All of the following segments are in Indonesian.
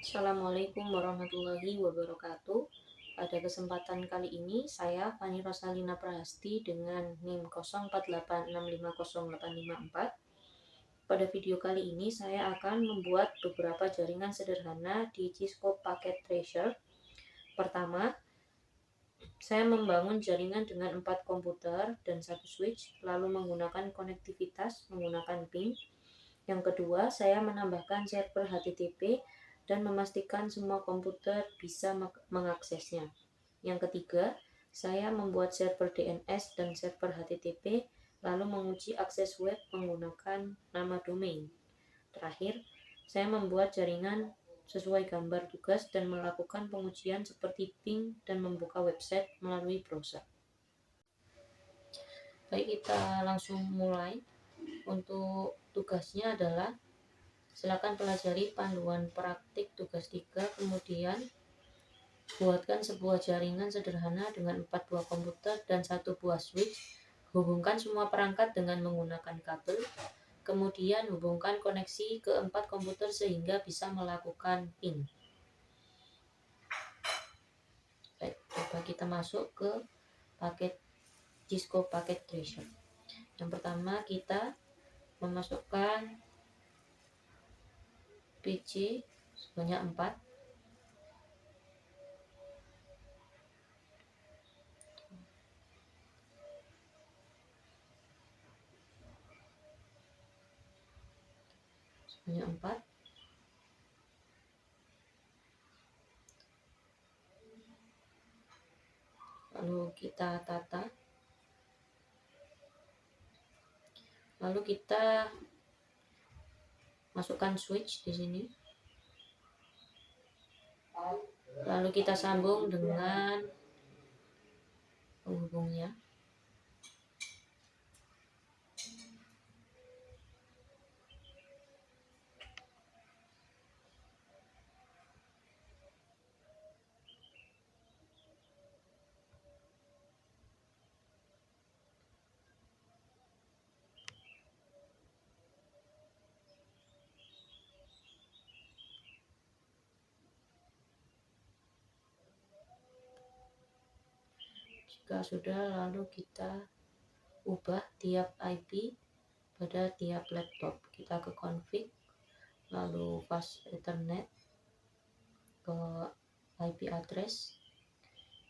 Assalamualaikum warahmatullahi wabarakatuh. Pada kesempatan kali ini, saya Fani Rosalina Prahasti dengan NIM 0886508554. Pada video kali ini, saya akan membuat beberapa jaringan sederhana di Cisco Packet Tracer. Pertama, saya membangun jaringan dengan 4 komputer dan 1 switch, lalu menggunakan konektivitas menggunakan pin. Yang kedua, saya menambahkan server HTTP dan memastikan semua komputer bisa mengaksesnya. Yang ketiga, saya membuat server DNS dan server HTTP, lalu menguji akses web menggunakan nama domain. Terakhir, saya membuat jaringan sesuai gambar tugas dan melakukan pengujian seperti ping dan membuka website melalui browser. Baik, kita langsung mulai. Untuk tugasnya adalah silakan pelajari panduan praktik tugas 3, kemudian buatkan sebuah jaringan sederhana dengan 4 buah komputer dan 1 buah switch. Hubungkan semua perangkat dengan menggunakan kabel. Kemudian hubungkan koneksi ke 4 komputer sehingga bisa melakukan ping. Baik, coba kita masuk ke paket Cisco Packet Tracer. Yang pertama, kita memasukkan PC sebanyak 4. Lalu kita tata, lalu kita masukkan switch di sini, lalu kita sambung dengan penghubungnya. Jika sudah, lalu kita ubah tiap IP pada tiap laptop. Kita ke config, lalu fast ethernet, ke IP address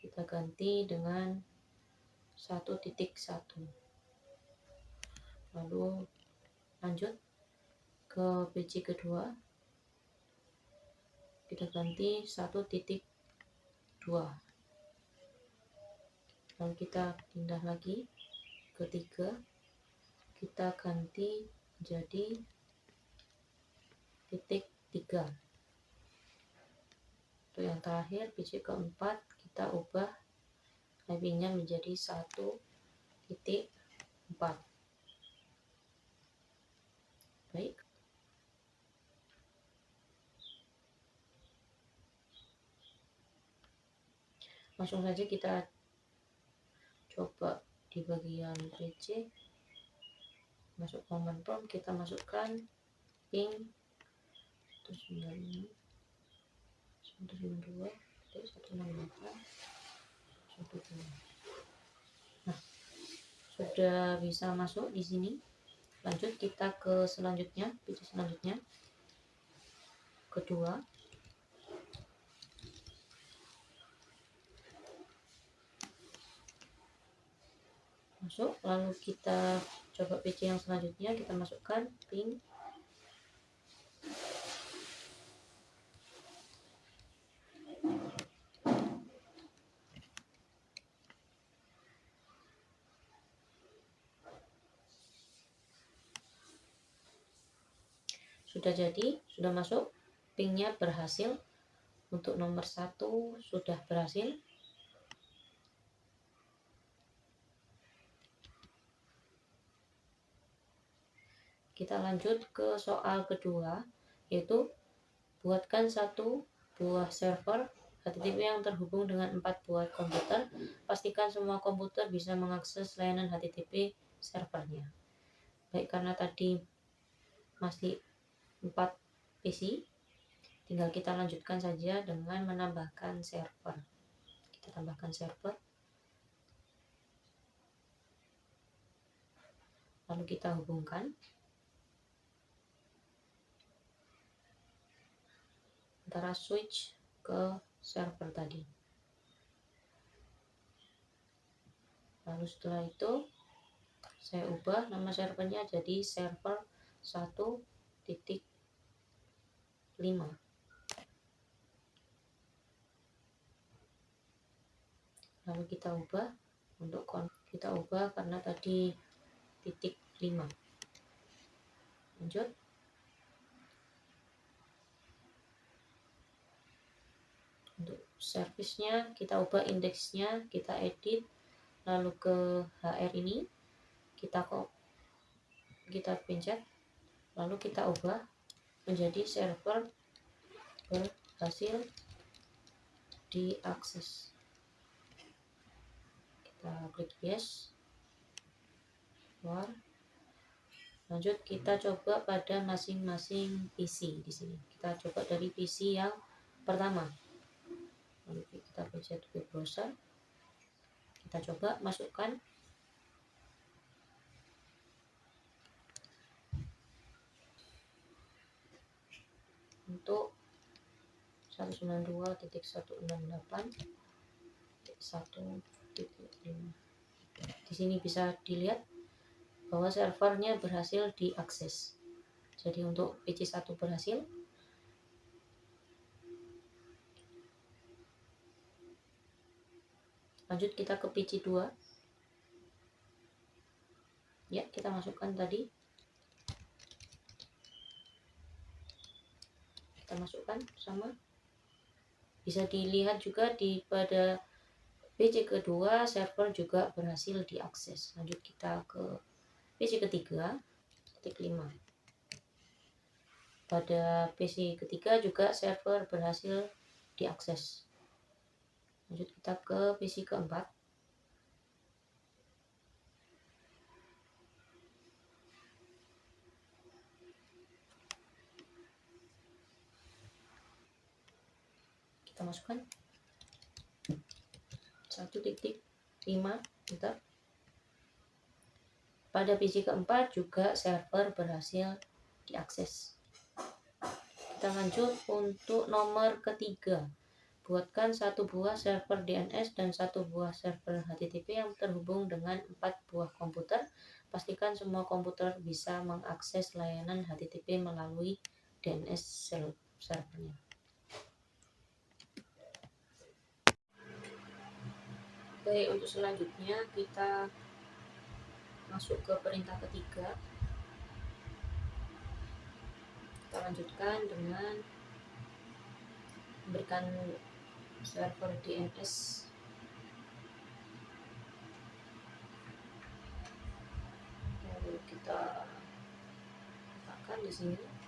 kita ganti dengan 1.1. Lalu lanjut ke PC kedua, kita ganti 1.2. Lalu kita pindah lagi ke 3, kita ganti jadi titik 3. Untuk yang terakhir, PC keempat, kita ubah IP-nya menjadi 1.4. Baik, langsung saja kita coba di bagian PC, masuk command prompt, kita masukkan ping 192.168.1. Nah, sudah bisa masuk di sini. Lanjut kita ke selanjutnya, PC selanjutnya, kedua. Masuk, lalu kita coba PC yang selanjutnya, kita masukkan ping. Sudah jadi, sudah masuk, pingnya berhasil. Untuk nomor 1 sudah berhasil. Kita lanjut ke soal kedua, yaitu buatkan 1 buah server HTTP yang terhubung dengan 4 buah komputer. Pastikan semua komputer bisa mengakses layanan HTTP servernya. Baik, karena tadi masih 4 PC, Tinggal kita lanjutkan saja dengan menambahkan server. Kita tambahkan server, lalu kita hubungkan antara switch ke server tadi. Lalu setelah itu saya ubah nama servernya jadi server 1.5. Lalu kita ubah kita ubah karena tadi titik 5. Lanjut. Untuk servisnya kita ubah indeksnya, kita edit, lalu ke HR ini kita pencet, lalu kita ubah menjadi server berhasil diakses. Kita klik yes, keluar. Lanjut kita coba pada masing-masing PC di sini. Kita coba dari PC yang pertama. Lalu kita pencet web browser. Kita coba masukkan untuk 192.168.1.5. Di sini bisa dilihat bahwa servernya berhasil diakses. Jadi untuk PC 1 berhasil. Lanjut kita ke PC 2. Ya, kita masukkan tadi. Kita masukkan sama. Bisa dilihat juga pada PC kedua server juga berhasil diakses. Lanjut kita ke PC ketiga, titik 5. Pada PC ketiga juga server berhasil diakses. Lanjut kita ke PC keempat. Kita masukkan 1.5, enter. Pada PC keempat juga server berhasil diakses. Kita lanjut untuk nomor ketiga. Buatkan satu buah server DNS dan satu buah server HTTP yang terhubung dengan 4 buah komputer. Pastikan semua komputer bisa mengakses layanan HTTP melalui DNS servernya. Baik, untuk selanjutnya kita masuk ke perintah ketiga. Kita lanjutkan dengan memberikan server DNS. Lalu kita letakkan di sini.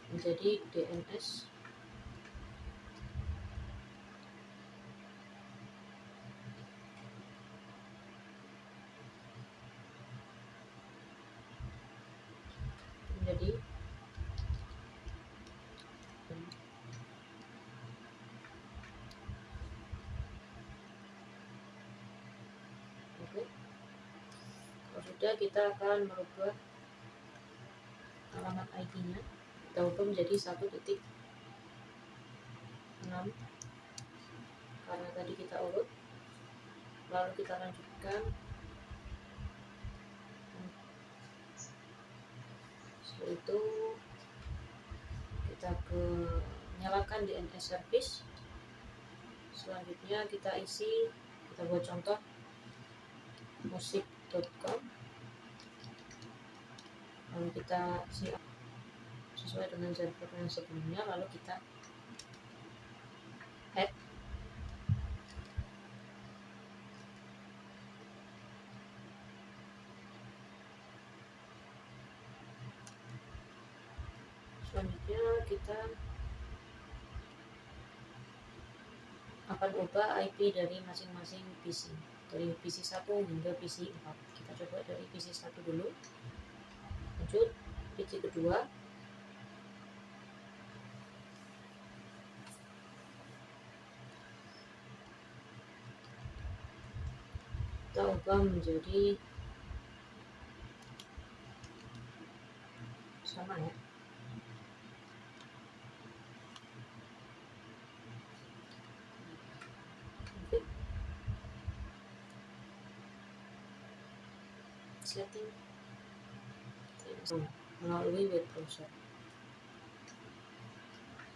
Menjadi DNS menjadi oke. Kalau sudah, kita akan merubah alamat ID-nya. Kita ubah menjadi 1.6 karena tadi kita urut. Lalu kita lanjutkan. Setelah itu kita nyalakan DNS service. Selanjutnya kita buat contoh musik.com. Lalu kita isi sesuai dengan server yang sebelumnya, lalu kita add. Selanjutnya kita akan ubah IP dari masing-masing PC. dari PC 1 hingga PC 4. Kita coba dari PC 1 dulu. Lanjut PC kedua. Kita ubah menjadi sama ya. Setting melalui web browser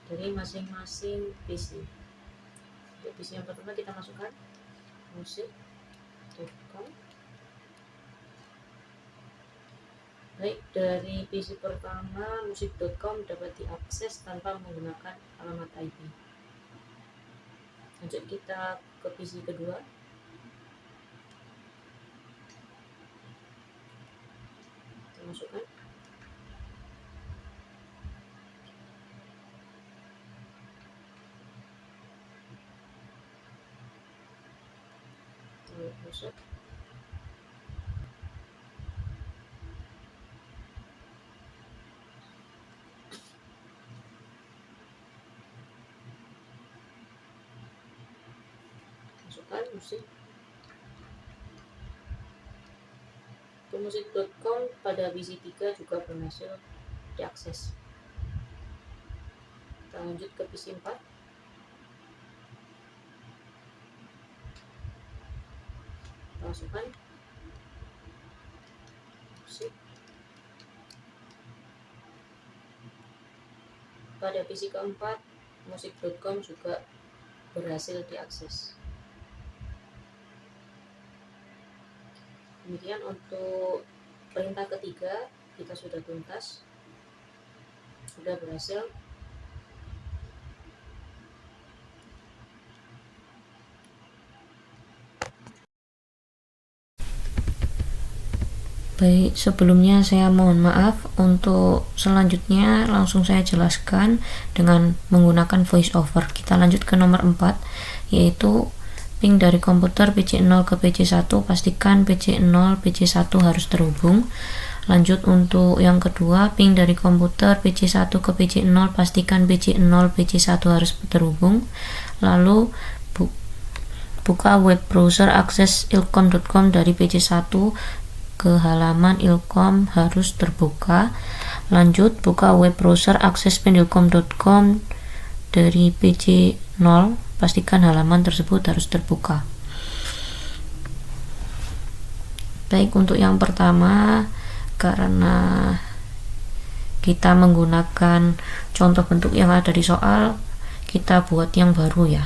dari masing-masing PC. Untuk PC yang pertama kita masukkan musik.com. Baik, dari PC pertama musik.com dapat diakses tanpa menggunakan alamat IP. Lanjut kita ke PC kedua. Kita masukkan. Browser. Masukkan musik. Untuk musik.com pada PC 3 juga berhasil diakses. Kita lanjut ke PC 4. Kita masukkan musik. Pada PC keempat musik.com juga berhasil diakses. Demikian untuk perintah ketiga kita sudah tuntas, sudah berhasil. Baik, sebelumnya saya mohon maaf. Untuk selanjutnya langsung saya jelaskan dengan menggunakan voiceover. Kita lanjut ke nomor 4, yaitu ping dari komputer PC 0 ke PC 1, pastikan PC 0 PC 1 harus terhubung. Lanjut untuk yang kedua, ping dari komputer PC 1 ke PC 0, pastikan PC 0 PC 1 harus terhubung. Lalu buka web browser akses ilkom.com dari PC 1 ke halaman ilkom harus terbuka. Lanjut buka web browser akses pinilkom.com dari PC 0, pastikan halaman tersebut harus terbuka. Baik, untuk yang pertama, karena kita menggunakan contoh bentuk yang ada di soal, kita buat yang baru ya.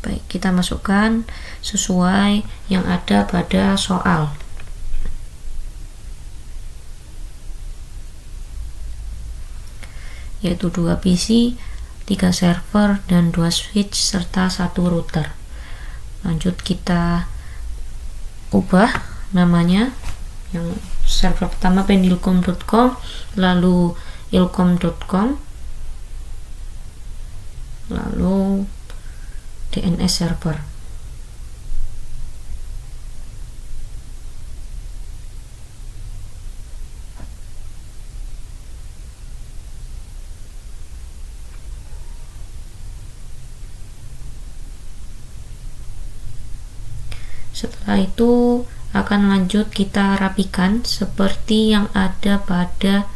Baik, kita masukkan sesuai yang ada pada soal. Yaitu 2 PC, 3 server, dan 2 switch, serta 1 router. Lanjut kita ubah namanya. Yang server pertama pendilkom.com, lalu ilkom.com, lalu DNS server. Setelah itu akan lanjut kita rapikan seperti yang ada pada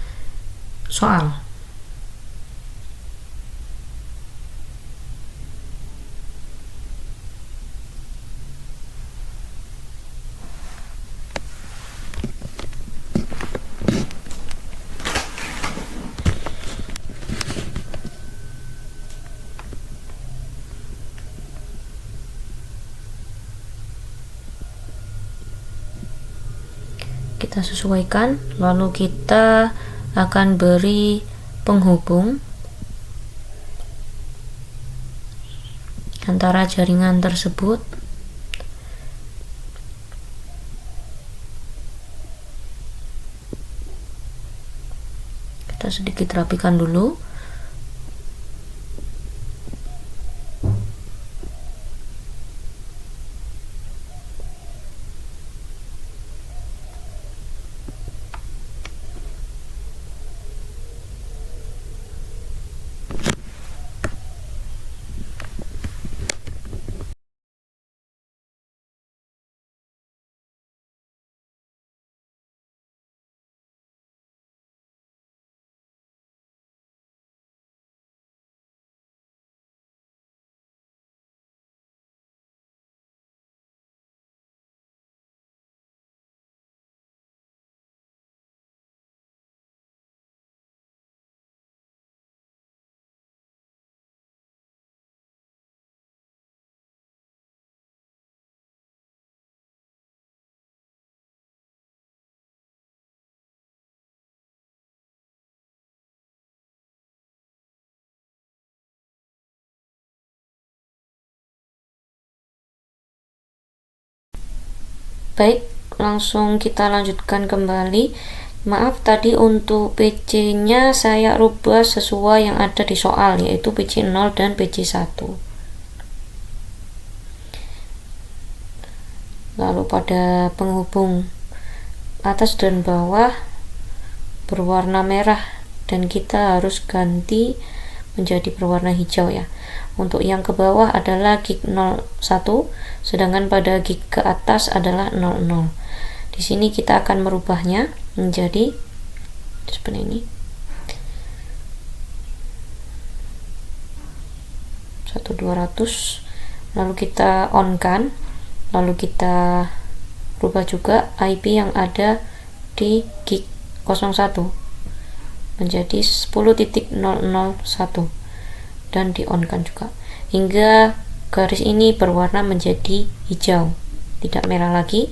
soal. Kita sesuaikan, lalu kita akan beri penghubung antara jaringan tersebut. Kita sedikit rapikan dulu. Baik, langsung kita lanjutkan kembali. Maaf, tadi untuk PC-nya saya rubah sesuai yang ada di soal, yaitu PC 0 dan PC 1. Lalu pada penghubung atas dan bawah berwarna merah, dan kita harus ganti menjadi berwarna hijau ya. Untuk yang ke bawah adalah gig 01, sedangkan pada gig ke atas adalah 00. Di sini kita akan merubahnya menjadi seperti ini. 1200. Lalu kita on kan. Lalu kita rubah juga IP yang ada di gig 01 menjadi 10.001 dan di on kan juga, hingga garis ini berwarna menjadi hijau, tidak merah lagi.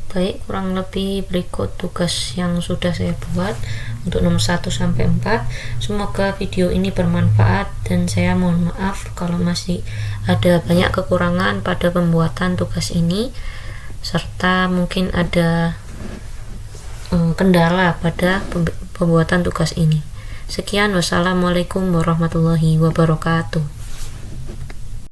Baik, kurang lebih berikut tugas yang sudah saya buat untuk nomor 1 sampai 4. Semoga video ini bermanfaat dan saya mohon maaf kalau masih ada banyak kekurangan pada pembuatan tugas ini, serta mungkin ada kendala pada pembuatan tugas ini. Sekian, wassalamualaikum warahmatullahi wabarakatuh.